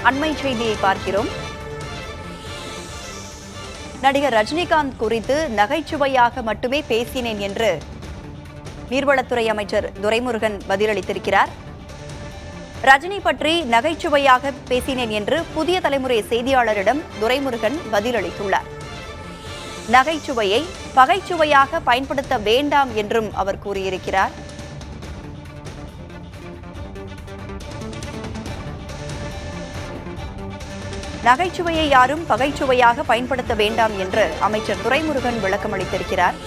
அண்மை செய்தியை பார்க்கிறோம். நடிகர் ரஜினிகாந்த் குறித்து நகைச்சுவையாக மட்டுமே பேசினேன் என்று நீர்வளத்துறை அமைச்சர் துரைமுருகன் பதிலளித்திருக்கிறார். ரஜினி பற்றி நகைச்சுவையாக பேசினேன் என்று புதிய தலைமுறை செய்தியாளரிடம் துரைமுருகன் பதிலளித்துள்ளார். நகைச்சுவையை பகைச்சுவையாக பயன்படுத்த வேண்டாம் என்றும் அவர் கூறியிருக்கிறார். நகைச்சுவையை யாரும் பகைச்சுவையாக பயன்படுத்த வேண்டாம் என்று அமைச்சர் துரைமுருகன் விளக்கம் அளித்திருக்கிறார்.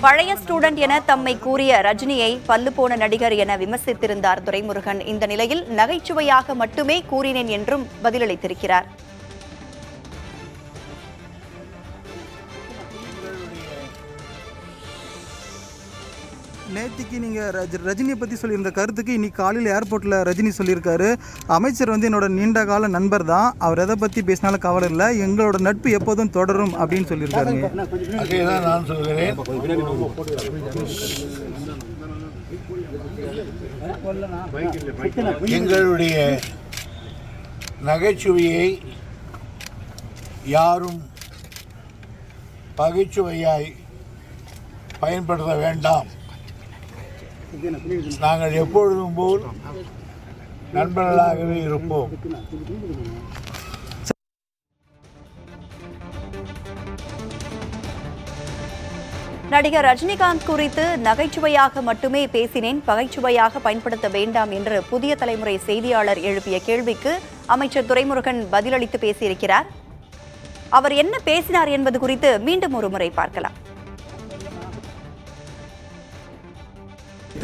பழைய ஸ்டூடெண்ட் என தம்மை கூறிய ரஜினியை பல்லு போன நடிகர் என விமர்சித்திருந்தார் துரைமுருகன். இந்த நிலையில் நகைச்சுவையாக மட்டுமே கூறினேன் என்றும் பதிலளித்திருக்கிறார். நேத்திக்கு நீங்கள் ரஜினியை பற்றி சொல்லியிருந்த கருத்துக்கு இன்னைக்கு காலையில் ஏர்போர்ட்டில் ரஜினி சொல்லியிருக்காரு. அமைச்சர் என்னோட நீண்ட கால நண்பர் தான், அவர் எதை பற்றி பேசினாலும் கவலை இல்லை, எங்களோட நட்பு எப்போதும் தொடரும் அப்படின்னு சொல்லியிருக்காருங்க. அதேதான் நான் சொல்கிறேன். எங்களுடைய நகைச்சுவையை யாரும் பகைச்சுவையாய் பயன்படுத்த வேண்டாம். நாங்கள் எப்பொழுதும் போல் நண்பர்களாகவே இருப்போம். நடிகர் ரஜினிகாந்த் குறித்து நகைச்சுவையாக மட்டுமே பேசினேன், பகைச்சுவையாக பயன்படுத்த வேண்டாம் என்று புதிய தலைமுறை செய்தியாளர் எழுப்பிய கேள்விக்கு அமைச்சர் துரைமுருகன் பதிலளித்து பேசியிருக்கிறார். அவர் என்ன பேசினார் என்பது குறித்து மீண்டும் ஒரு முறை பார்க்கலாம்.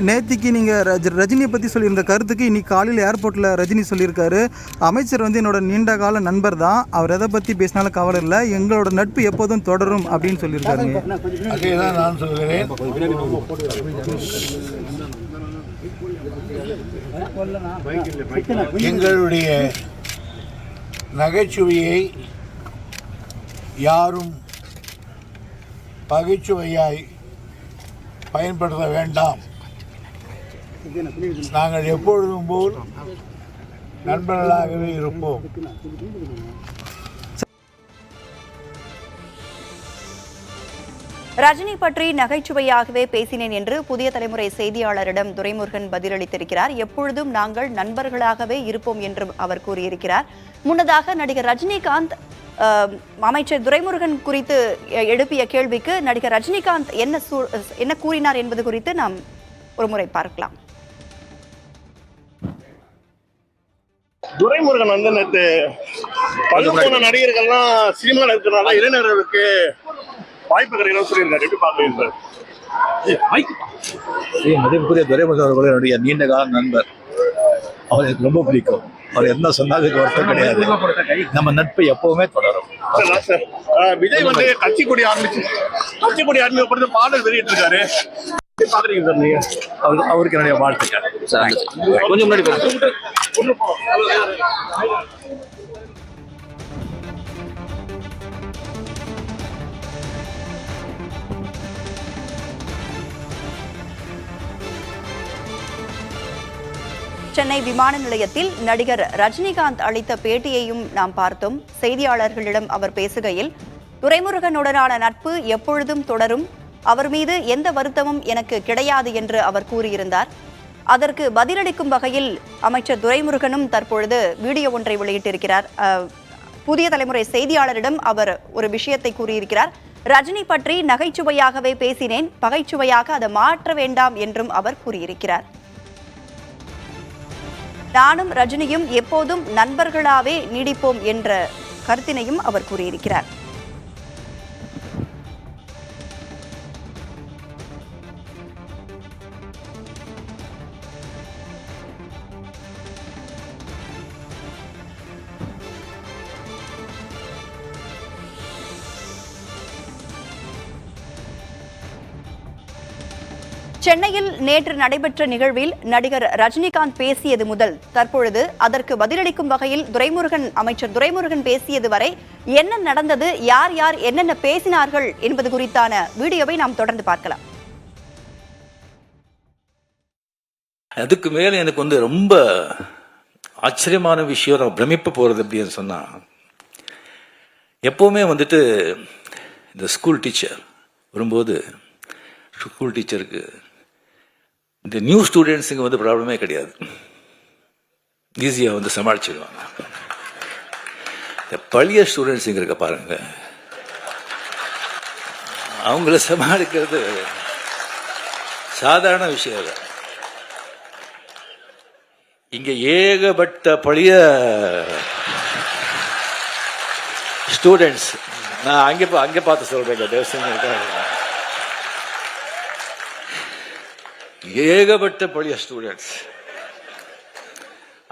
நேத்திக்கு நீங்கள் ரஜினியை பற்றி சொல்லியிருந்த கருத்துக்கு இன்னைக்கு காலையில் ஏர்போர்ட்டில் ரஜினி சொல்லியிருக்காரு. அமைச்சர் என்னோட நீண்ட கால நண்பர் தான், அவர் எதை பற்றி பேசினாலும் கவலை இல்லை, எங்களோட நட்பு எப்போதும் தொடரும் அப்படின்னு சொல்லியிருக்காருங்க. அதேதான் நான் சொல்கிறேன். எங்களுடைய நகைச்சுவையை யாரும் பகைச்சுவையாய் பயன்படுத்த வேண்டாம். நாங்கள் எப்பொழுதும் போல் நண்பர்களாகவே இருப்போம். ரஜினி பற்றி நகைச்சுவையாகவே பேசினேன் என்று புதிய தலைமுறை செய்தியாளரிடம் துரைமுருகன் பதிலளித்திருக்கிறார். எப்பொழுதும் நாங்கள் நண்பர்களாகவே இருப்போம் என்றும் அவர் கூறியிருக்கிறார். முன்னதாக நடிகர் ரஜினிகாந்த் அமைச்சர் துரைமுருகன் குறித்து எழுப்பிய கேள்விக்கு நடிகர் ரஜினிகாந்த் என்ன கூறினார் என்பது குறித்து நாம் ஒரு முறை பார்க்கலாம். துரைமுருகன் நேற்று பல்லு போன நடிகர்கள்லாம் சினிமா இருக்கிறனால இளைஞர்களுக்கு வாய்ப்பு கிடைக்கணும்னு சொல்லியிருக்காரு. எப்படி பாக்குறீங்க? மதிப்புக்குரிய துரைமுருகன் அவர்கள் என்னுடைய நீண்ட கால நண்பர். அவர் எனக்கு ரொம்ப பிடிக்கும். அவர் என்ன சொன்னாலும் வருத்தம் கிடையாது. நம்ம நட்பு எப்பவுமே தொடரும். விஜய் கட்சி கொடி ஆரம்பிக்கப்படுறது பாடல் வெளியிட்டு இருக்காரு. அவருக்கு என்னுடைய வாழ்த்துக்கள். கொஞ்சம் முன்னாடி சென்னை விமான நிலையத்தில் நடிகர் ரஜினிகாந்த் அளித்த பேட்டியையும் நாம் பார்த்தோம். செய்தியாளர்களிடம் அவர் பேசுகையில் துரைமுருகனுடனான நட்பு எப்பொழுதும் தொடரும், அவர் மீது எந்த வருத்தமும் எனக்கு கிடையாது என்று அவர் கூறியிருந்தார். அதற்கு பதிலளிக்கும் வகையில் அமைச்சர் துரைமுருகனும் தற்பொழுது வீடியோ ஒன்றை வெளியிட்டிருக்கிறார். புதிய தலைமுறை செய்தியாளரிடம் அவர் ஒரு விஷயத்தை கூறியிருக்கிறார். ரஜினி பற்றி நகைச்சுவையாகவே பேசினேன், பகைச்சுவையாக அதை மாற்ற வேண்டாம் என்றும் அவர் கூறியிருக்கிறார். நானும் ரஜினியும் எப்போதும் நண்பர்களாவே நீடிப்போம் என்ற கருத்தினையும் அவர் கூறியிருக்கிறார். சென்னையில் நேற்று நடைபெற்ற நிகழ்வில் நடிகர் ரஜினிகாந்த் பேசியது முதல் தற்பொழுது அதற்கு பதிலளிக்கும் வகையில் அமைச்சர் துரைமுருகன் பேசியது வரை என்ன நடந்தது, யார் யார் என்னென்ன பேசினார்கள் என்பது குறித்தான வீடியோவை நாம் தொடர்ந்து பார்க்கலாம். அதுக்கு மேல எனக்கு ரொம்ப ஆச்சரியமான விஷயம், நான் பிரமிப்பு போகிறது அப்படின்னு சொன்னால், எப்போவுமே வந்துட்டு இந்த ஸ்கூல் டீச்சர் வரும்போது ஸ்கூல் டீச்சருக்கு இந்த நியூ ஸ்டூடெண்ட்ஸுங்க வந்து ப்ராப்ளமே கிடையாது, ஈஸியாக வந்து சமாளிச்சிடுவாங்க. இந்த பழைய ஸ்டூடெண்ட்ஸுங்க இருக்க பாருங்க, அவங்கள சமாளிக்கிறது சாதாரண விஷயம் இல்லை. இங்கே ஏகப்பட்ட பழைய ஸ்டூடெண்ட்ஸ், நான் அங்கே பார்த்து சொல்கிறேங்க, ஏகப்பட்ட பழைய ஸ்டூடெண்ட்ஸ்,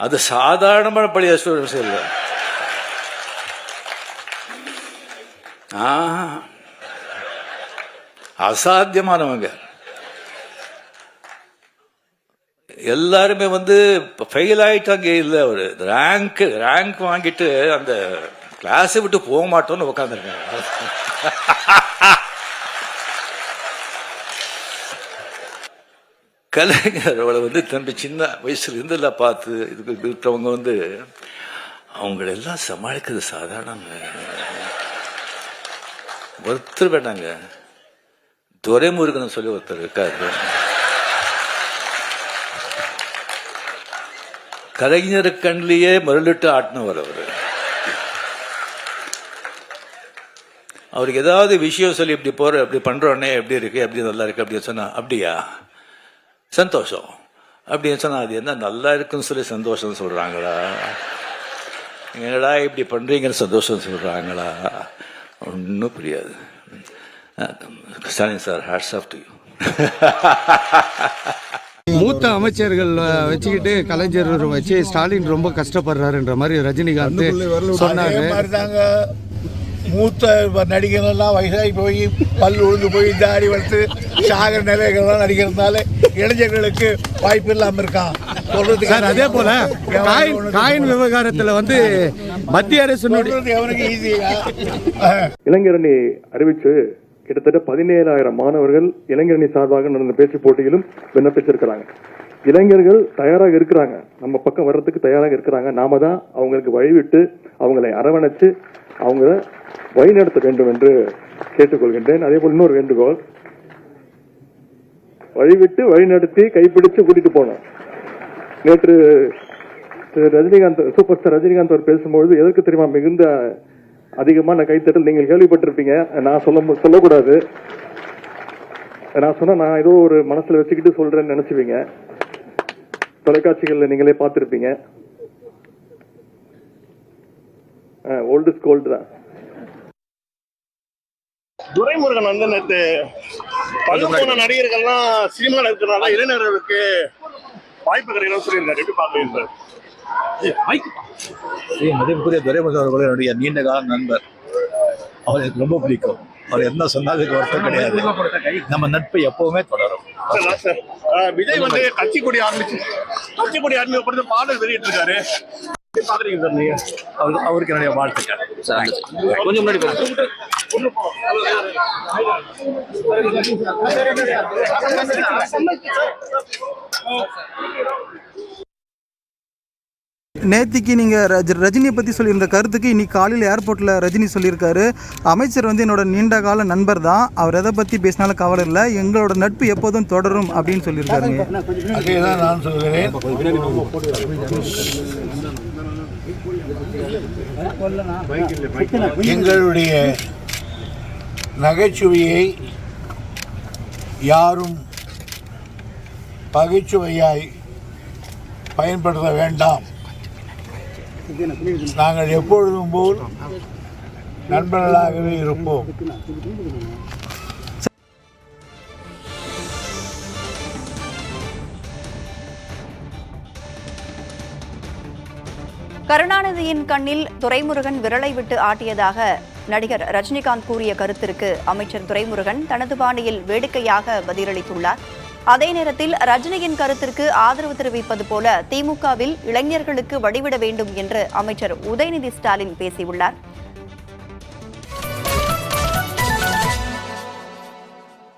அது சாதாரணமான பழைய ஸ்டூடெண்ட்ஸ் இல்லை. அசாத்தியமானவங்க எல்லாருமே வந்து ஃபெயில் ஆகிட்டாங்க. இல்லை, ஒரு ரேங்க் வாங்கிட்டு அந்த கிளாஸை விட்டு போக மாட்டோம்னு உட்காந்துருக்காங்க. கலைஞர் அவளை வந்து தம்பி சின்ன வயசுல இருந்தெல்லாம் பார்த்து இதுக்கு இருக்கிறவங்க வந்து அவங்களெல்லாம் சமாளிக்கிறது சாதாரணங்க. ஒருத்தர் வேண்டாங்க, துரைமுருகன் சொல்லி ஒருத்தர் இருக்காரு, கலைஞர் கண்ணிலேயே மருளிட்டு ஆட்டினவர் அவர். அவருக்கு ஏதாவது விஷயம் சொல்லி இப்படி போற இப்படி பண்றோன்னே எப்படி இருக்கு, எப்படி நல்லா இருக்கு அப்படின்னு சொன்னா, அப்படியா சந்தோஷம் அப்படின்னு சொன்னா, அது என்ன நல்லா இருக்குன்னு சொல்லி சந்தோஷம் சொல்றாங்களா, என்னடா இப்படி பண்றீங்கன்னு சந்தோஷம் சொல்றாங்களா, ஒன்றும் புரியாது. Stalin sir, hats off to you. மூத்த அமைச்சர்கள் வச்சுக்கிட்டு கலைஞர் வச்சு ஸ்டாலின் ரொம்ப கஷ்டப்படுறாருன்ற மாதிரி ரஜினிகாந்த் சொன்னாரு. மூத்த நடிகர்கள்லாம் வயசாகி போய் பல் உழுந்து போய் தாடி வளர்த்து சாகர நிலைகள்லாம் நடிக்கிறதுனால இளைஞர்களுக்கு வாய்ப்பு இல்லாமல் இருக்கான் சொல்றதுக்கு. சார், அதே போல காயின் விவகாரத்தில் வந்து மத்திய அரசு எவனுக்கு ஈஸியா இளைஞரணி அறிவிச்சு கிட்டத்தட்ட 17,000 மாணவர்கள் இளைஞரணி சார்பாக நடந்த பேச்சு போட்டியிலும் விண்ணப்பிச்சிருக்கிறாங்க. இளைஞர்கள் தயாராக இருக்கிறாங்க, நம்ம பக்கம் வர்றதுக்கு தயாராக இருக்கிறாங்க. நாம தான் அவங்களுக்கு வழிவிட்டு அவங்களை அரவணைச்சு அவங்கள வழிநடத்த வேண்டும் என்று கேட்டுக்கொள்கின்றேன். அதே போல் இன்னொரு வேண்டுகோள், வழிவிட்டு வழிநடத்தி கைப்பிடிச்சு கூட்டிட்டு போனோம். நேற்று ரஜினிகாந்த், சூப்பர் ஸ்டார் ரஜினிகாந்த் அவர் பேசும்பொழுது எதற்கு தெரியுமா மிகுந்த அதிகமான கைத்தட்டல் நீங்கள் கேள்விப்பட்டிருப்பீங்க. நான் சொல்லக்கூடாது, நான் சொன்னா நான் ஏதோ ஒரு மனசுல வச்சுக்கிட்டு சொல்றேன்னு நினைச்சுவீங்க. தொலைக்காட்சிகள்ல நீங்களே பார்த்திருப்பீங்க. ஓல்டு இஸ் கோல்டு தான். துரைமுருகன் வந்து நேற்று பல்லு போன நடிகர்கள்லாம் சினிமாவில் இருக்கிறனால இளைஞர்களுக்கு வாய்ப்பு கிடைக்கணும்னு சொல்லியிருக்காரு. எப்படி பார்க்குறீங்க? மதிப்புக்குரிய துரைமுருகன் அவர்கள் என்னுடைய நீண்ட கால நண்பர், அவர் எனக்கு ரொம்ப பிடிக்கும். அவர் என்ன சொன்னாலும் வருத்தம் கிடையாது, நம்ம நட்பு எப்பவுமே தொடரும். விஜய் வந்து கட்சி கொடி ஆரம்பிச்சு பாடல் வெளியிட்டு இருக்காரு. பாக்குறீங்க சார் நீங்க? அவருக்கு என்னுடைய வாழ்த்துக்கள். கொஞ்சம் முன்னாடி நேத்திக்கு நீங்கள் ரஜினியை பற்றி சொல்லியிருந்த கருத்துக்கு இன்னைக்கு காலையில் ஏர்போர்ட்டில் ரஜினி சொல்லியிருக்காரு, அமைச்சர் வந்து என்னோட நீண்ட கால நண்பர் தான், அவர் எதை பற்றி பேசினாலும் கவலை இல்லை, எங்களோட நட்பு எப்போதும் தொடரும் அப்படின்னு சொல்லியிருக்காருங்க. அதேதான் நான் சொல்கிறேன். எங்களுடைய நகைச்சுவையை யாரும் பகைச்சுவையாய் பயன்படுத்த வேண்டாம். நாங்கள் எப்பொழுதும் போல் நண்பர்களாகவே இருப்போம். கருணாநிதியின் கண்ணில் துரைமுருகன் விரலை விட்டு ஆட்டியதாக நடிகர் ரஜினிகாந்த் கூறிய கருத்திற்கு அமைச்சர் துரைமுருகன் தனது பாணியில் வேடிக்கையாக பதிலளித்துள்ளார். அதே நேரத்தில் ரஜினியின் கருத்திற்கு ஆதரவு தெரிவிப்பது போல திமுகவில் இளைஞர்களுக்கு வழிவிட வேண்டும் என்று அமைச்சர் உதயநிதி ஸ்டாலின் பேசியுள்ளார்.